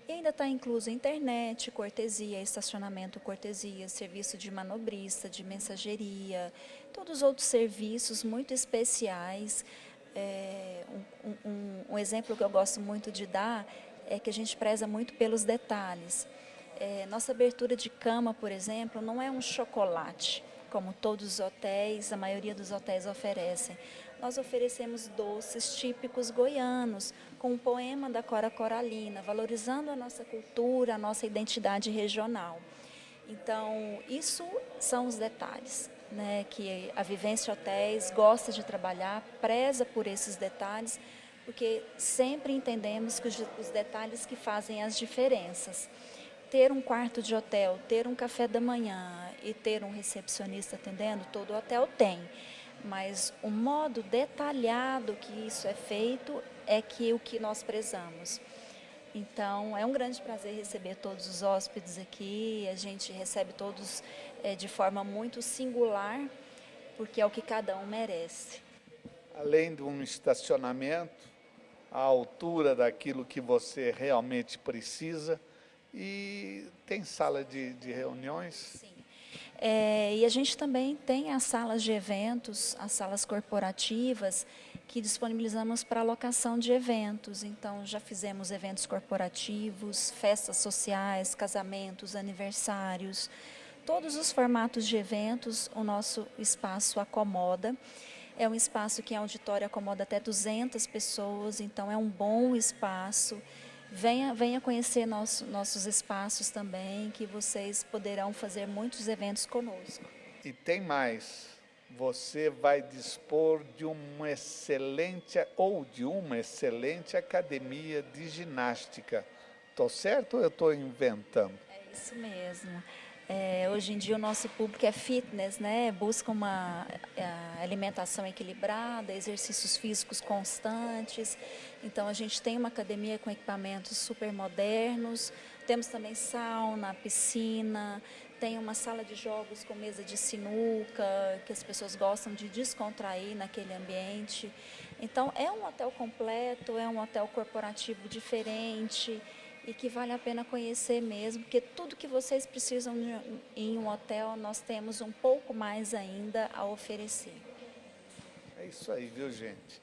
E ainda está incluso internet, cortesia, estacionamento cortesia, serviço de manobrista, de mensageria, todos os outros serviços muito especiais. Um exemplo que eu gosto muito de dar é que a gente preza muito pelos detalhes. Nossa abertura de cama, por exemplo, não é um chocolate, como todos os hotéis, a maioria dos hotéis oferecem. Nós oferecemos doces típicos goianos, com um poema da Cora Coralina, valorizando a nossa cultura, a nossa identidade regional. Então, isso são os detalhes, né, que a Vivência Hotéis gosta de trabalhar, preza por esses detalhes, porque sempre entendemos que os detalhes que fazem as diferenças. Ter um quarto de hotel, ter um café da manhã e ter um recepcionista atendendo, todo hotel tem. Mas o modo detalhado que isso é feito é o que nós prezamos. Então, é um grande prazer receber todos os hóspedes aqui. A gente recebe todos de forma muito singular, porque é o que cada um merece. Além de um estacionamento, à altura daquilo que você realmente precisa, e tem sala de reuniões? Sim. E a gente também tem as salas de eventos, as salas corporativas, que disponibilizamos para alocação de eventos. Então, já fizemos eventos corporativos, festas sociais, casamentos, aniversários. Todos os formatos de eventos, o nosso espaço acomoda. É um espaço que em auditório acomoda até 200 pessoas, então é um bom espaço. Venha conhecer nossos espaços também, que vocês poderão fazer muitos eventos conosco. E tem mais, você vai dispor de uma excelente academia de ginástica. Estou certo ou eu estou inventando? É isso mesmo. Hoje em dia o nosso público é fitness, né? Busca uma alimentação equilibrada, exercícios físicos constantes. Então a gente tem uma academia com equipamentos super modernos, temos também sauna, piscina, tem uma sala de jogos com mesa de sinuca, que as pessoas gostam de descontrair naquele ambiente. Então é um hotel completo, é um hotel corporativo diferente, e que vale a pena conhecer mesmo, porque tudo que vocês precisam em um hotel, nós temos um pouco mais ainda a oferecer. É isso aí, viu, gente?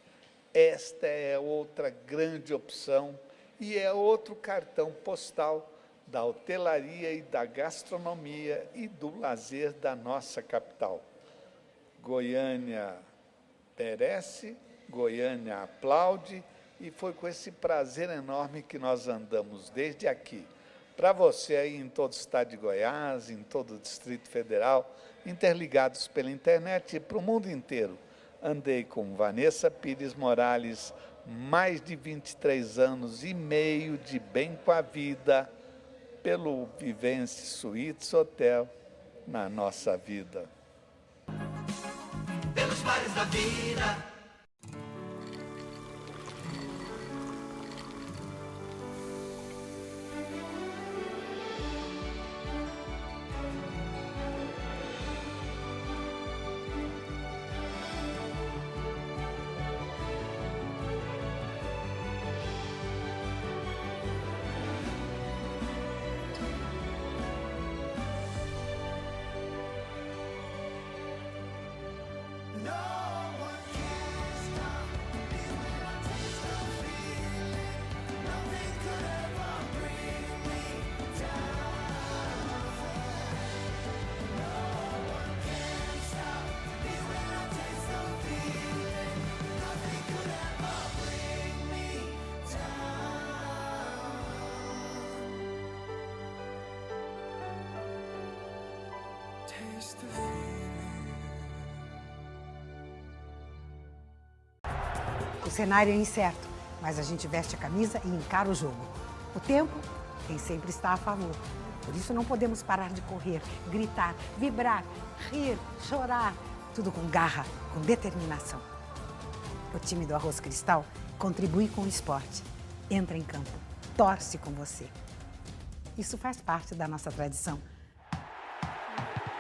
Esta é outra grande opção e é outro cartão postal da hotelaria e da gastronomia e do lazer da nossa capital. Goiânia merece, Goiânia aplaude, e foi com esse prazer enorme que nós andamos desde aqui. Para você aí em todo o estado de Goiás, em todo o Distrito Federal, interligados pela internet e para o mundo inteiro. Andei com Vanessa Pires Morales, mais de 23 anos e meio de bem com a vida, pelo Vivence Suites Hotel, na nossa vida. Pelos mares da vida. O cenário é incerto, mas a gente veste a camisa e encara o jogo. O tempo, quem sempre está a favor. Por isso não podemos parar de correr, gritar, vibrar, rir, chorar. Tudo com garra, com determinação. O time do Arroz Cristal contribui com o esporte. Entra em campo, torce com você. Isso faz parte da nossa tradição.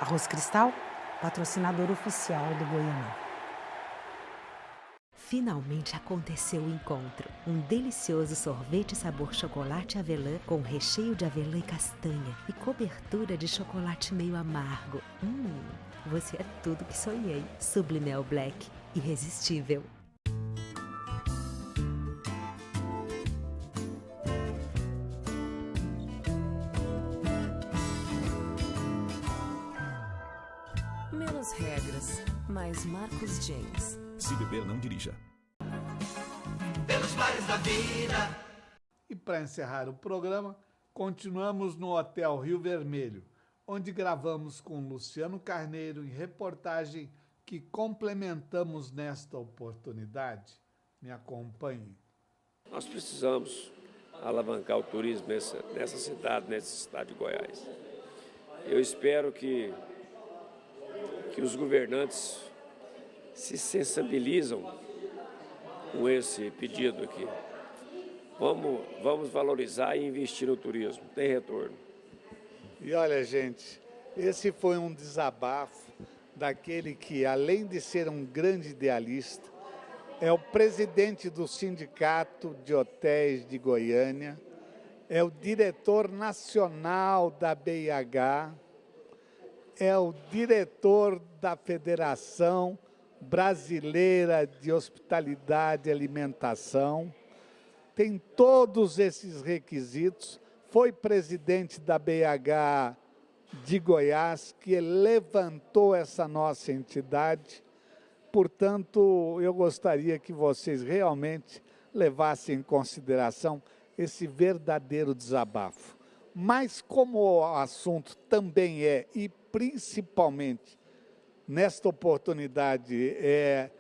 Arroz Cristal, patrocinador oficial do Goianão. Finalmente aconteceu o encontro. Um delicioso sorvete sabor chocolate avelã com recheio de avelã e castanha e cobertura de chocolate meio amargo. Você é tudo que sonhei. Sublimel Black, irresistível. Menos regras, mais Marcos James. Se beber, não dirija. Pelos mares da vida. E para encerrar o programa, continuamos no Hotel Rio Vermelho, onde gravamos com Luciano Carneiro em reportagem que complementamos nesta oportunidade. Me acompanhe. Nós precisamos alavancar o turismo nessa cidade, nesse estado de Goiás. Eu espero que os governantes se sensibilizam com esse pedido aqui. Vamos valorizar e investir no turismo, tem retorno. E olha, gente, esse foi um desabafo daquele que, além de ser um grande idealista, é o presidente do Sindicato de Hotéis de Goiânia, é o diretor nacional da BIH, é o diretor da Federação Brasileira de Hospitalidade e Alimentação, tem todos esses requisitos, foi presidente da BH de Goiás, que levantou essa nossa entidade. Portanto, eu gostaria que vocês realmente levassem em consideração esse verdadeiro desabafo. Mas como o assunto também é, e principalmente nesta oportunidade, é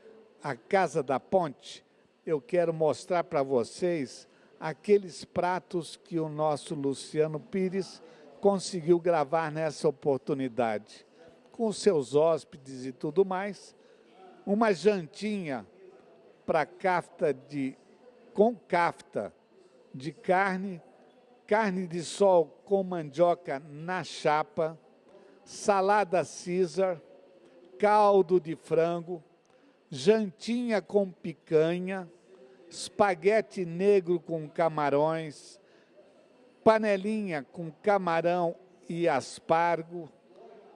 a Casa da Ponte, eu quero mostrar para vocês aqueles pratos que o nosso Luciano Pires conseguiu gravar nessa oportunidade, com seus hóspedes e tudo mais. Uma jantinha para com cafta de carne, carne de sol com mandioca na chapa, salada Caesar, caldo de frango, jantinha com picanha, espaguete negro com camarões, panelinha com camarão e aspargo,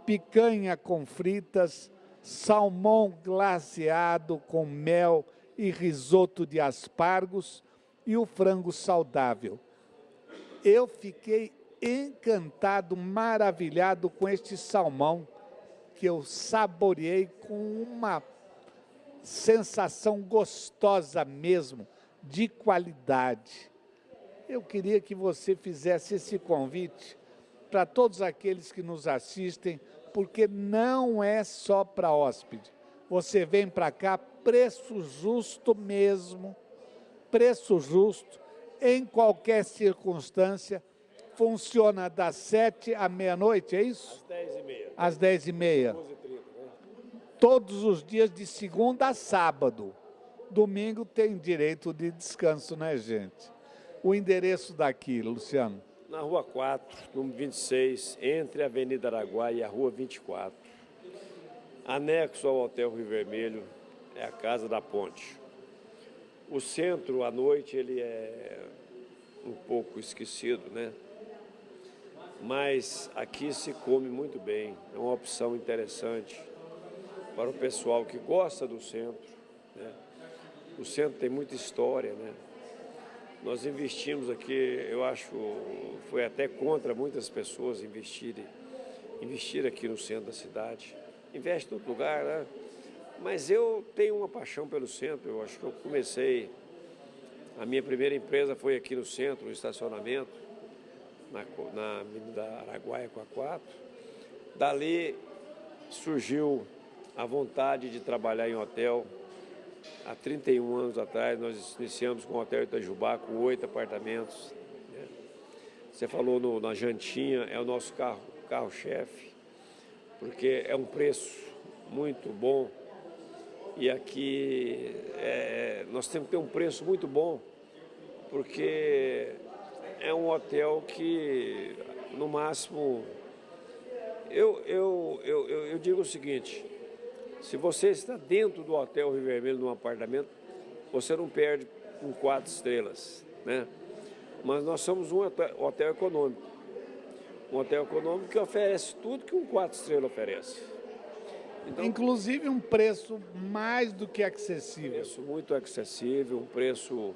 picanha com fritas, salmão glaceado com mel e risoto de aspargos e o frango saudável. Eu fiquei encantado, maravilhado com este salmão que eu saboreei com sensação gostosa mesmo, de qualidade. Eu queria que você fizesse esse convite para todos aqueles que nos assistem, porque não é só para hóspede. Você vem para cá, preço justo mesmo, preço justo, em qualquer circunstância, funciona das 7 à meia-noite, é isso? Às 10h30. Todos os dias de segunda a sábado. Domingo tem direito de descanso, né, gente? O endereço daqui, Luciano? Na Rua 4, número 26, entre a Avenida Araguaia e a Rua 24. Anexo ao Hotel Rio Vermelho é a Casa da Ponte. O centro, à noite, ele é um pouco esquecido, né? Mas aqui se come muito bem, é uma opção interessante para o pessoal que gosta do centro, né? O centro tem muita história, né? Nós investimos aqui, eu acho, foi até contra muitas pessoas investir aqui no centro da cidade. Investe em outro lugar, né? Mas eu tenho uma paixão pelo centro. Eu acho que eu comecei, a minha primeira empresa foi aqui no centro, no estacionamento, na Avenida Araguaia com a 4. Dali surgiu a vontade de trabalhar em hotel. Há 31 anos atrás, nós iniciamos com o Hotel Itajubá, com 8 apartamentos. Né? Você falou na Jantinha, é o nosso carro-chefe, porque é um preço muito bom. E aqui nós temos que ter um preço muito bom, porque é um hotel que, no máximo, eu digo o seguinte: se você está dentro do Hotel Rio Vermelho, num apartamento, você não perde com 4 estrelas, né? Mas nós somos um hotel econômico. Um hotel econômico que oferece tudo que um 4 estrelas oferece. Então, inclusive um preço mais do que acessível. Um preço muito acessível, um preço,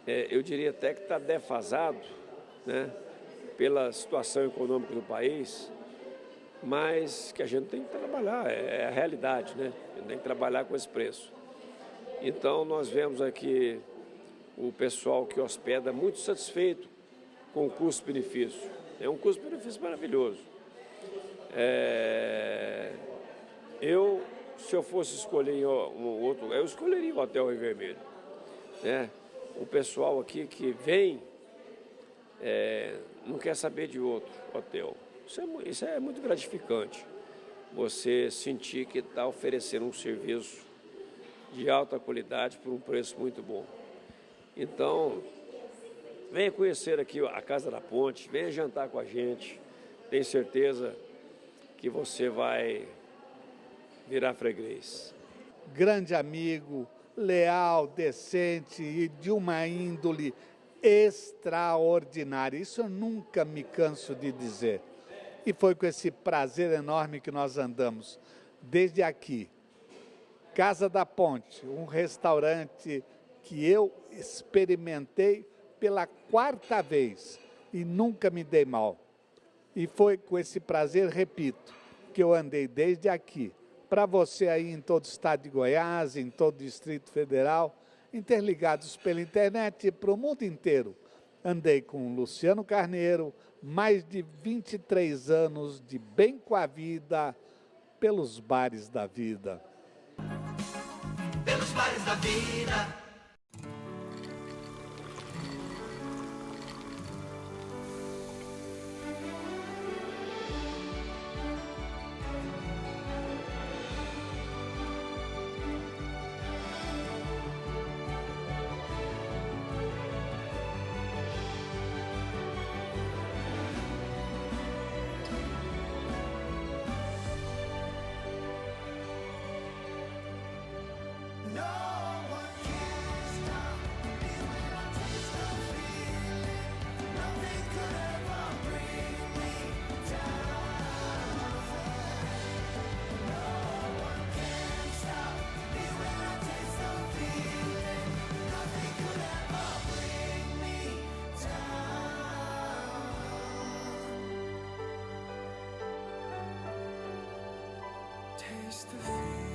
eu diria até que está defasado, né? Pela situação econômica do país. Mas que a gente tem que trabalhar, é a realidade, né? A gente tem que trabalhar com esse preço. Então, nós vemos aqui o pessoal que hospeda muito satisfeito com o custo-benefício. É um custo-benefício maravilhoso. Se eu fosse escolher um outro, eu escolheria o Hotel Rio Vermelho, né? O pessoal aqui que vem não quer saber de outro hotel. Isso é muito gratificante, você sentir que está oferecendo um serviço de alta qualidade por um preço muito bom. Então, venha conhecer aqui a Casa da Ponte, venha jantar com a gente, tenho certeza que você vai virar freguês. Grande amigo, leal, decente e de uma índole extraordinária. Isso eu nunca me canso de dizer. E foi com esse prazer enorme que nós andamos. Desde aqui, Casa da Ponte, um restaurante que eu experimentei pela 4ª vez e nunca me dei mal. E foi com esse prazer, repito, que eu andei desde aqui. Para você aí em todo o estado de Goiás, em todo o Distrito Federal, interligados pela internet e para o mundo inteiro. Andei com Luciano Carneiro, mais de 23 anos de bem com a vida, pelos bares da vida. Pelos bares da vida. Taste the feeling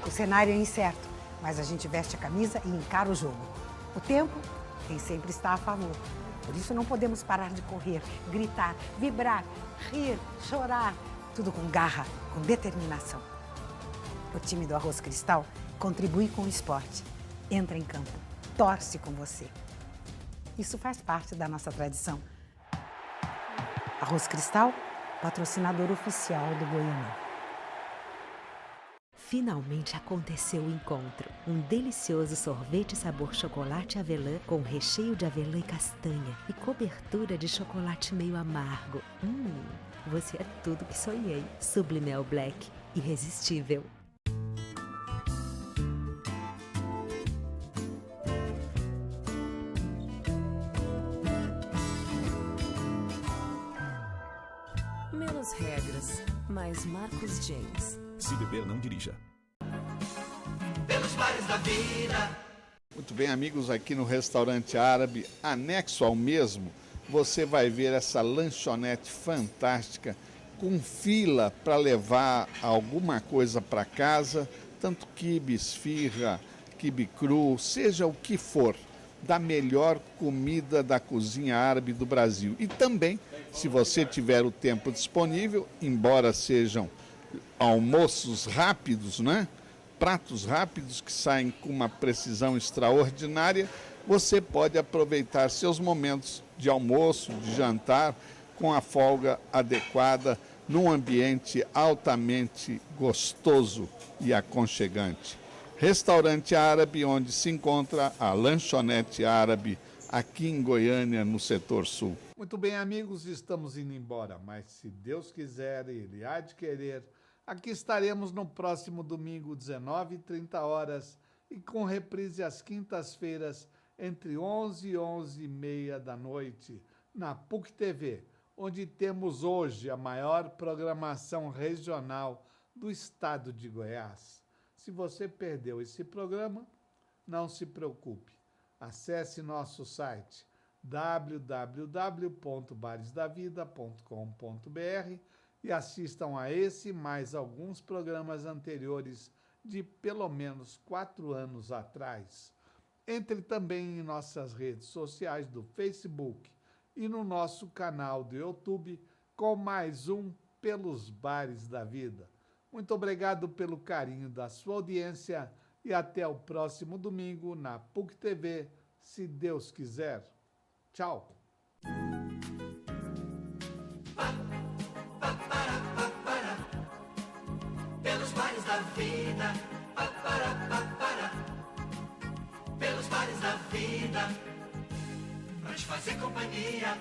O cenário é incerto, mas a gente veste a camisa e encara o jogo. O tempo, quem sempre está a favor. Por isso não podemos parar de correr, gritar, vibrar, rir, chorar. Tudo com garra, com determinação. O time do Arroz Cristal contribui com o esporte. Entra em campo, torce com você. Isso faz parte da nossa tradição. Arroz Cristal, patrocinador oficial do Goianão. Finalmente aconteceu o encontro. Um delicioso sorvete sabor chocolate avelã com recheio de avelã e castanha e cobertura de chocolate meio amargo. Você é tudo que sonhei. Sublimel Black, irresistível. Menos regras, mais Marcos James. Se beber, não dirija. Pelos bares da vida. Muito bem, amigos, aqui no restaurante árabe, anexo ao mesmo, você vai ver essa lanchonete fantástica, com fila para levar alguma coisa para casa, tanto quibe, esfirra, quibe cru, seja o que for, da melhor comida da cozinha árabe do Brasil. E também, se você tiver o tempo disponível, embora sejam almoços rápidos, né? Pratos rápidos que saem com uma precisão extraordinária, você pode aproveitar seus momentos de almoço, de jantar, com a folga adequada, num ambiente altamente gostoso e aconchegante. Restaurante árabe, onde se encontra a lanchonete árabe, aqui em Goiânia, no setor sul. Muito bem, amigos, estamos indo embora, mas se Deus quiser, Ele há de querer, aqui estaremos no próximo domingo, 19h30, e com reprise às quintas-feiras, entre 11 e 11h30 da noite, na PUC TV, onde temos hoje a maior programação regional do estado de Goiás. Se você perdeu esse programa, não se preocupe. Acesse nosso site www.baresdavida.com.br e assistam a esse mais alguns programas anteriores de pelo menos 4 anos atrás. Entre também em nossas redes sociais do Facebook e no nosso canal do YouTube com mais um Pelos Bares da Vida. Muito obrigado pelo carinho da sua audiência e até o próximo domingo na PUC TV, se Deus quiser. Tchau. Pelos bares da vida. Pelos bares da vida. Pra te fazer companhia,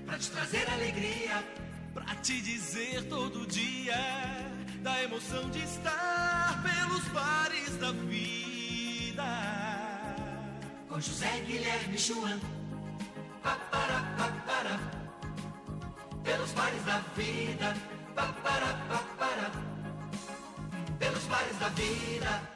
pra te trazer alegria, pra te dizer todo dia da emoção de estar pelos bares da vida. Com José Guilherme Chuan. Pelos bares da vida. Pelos bares da vida.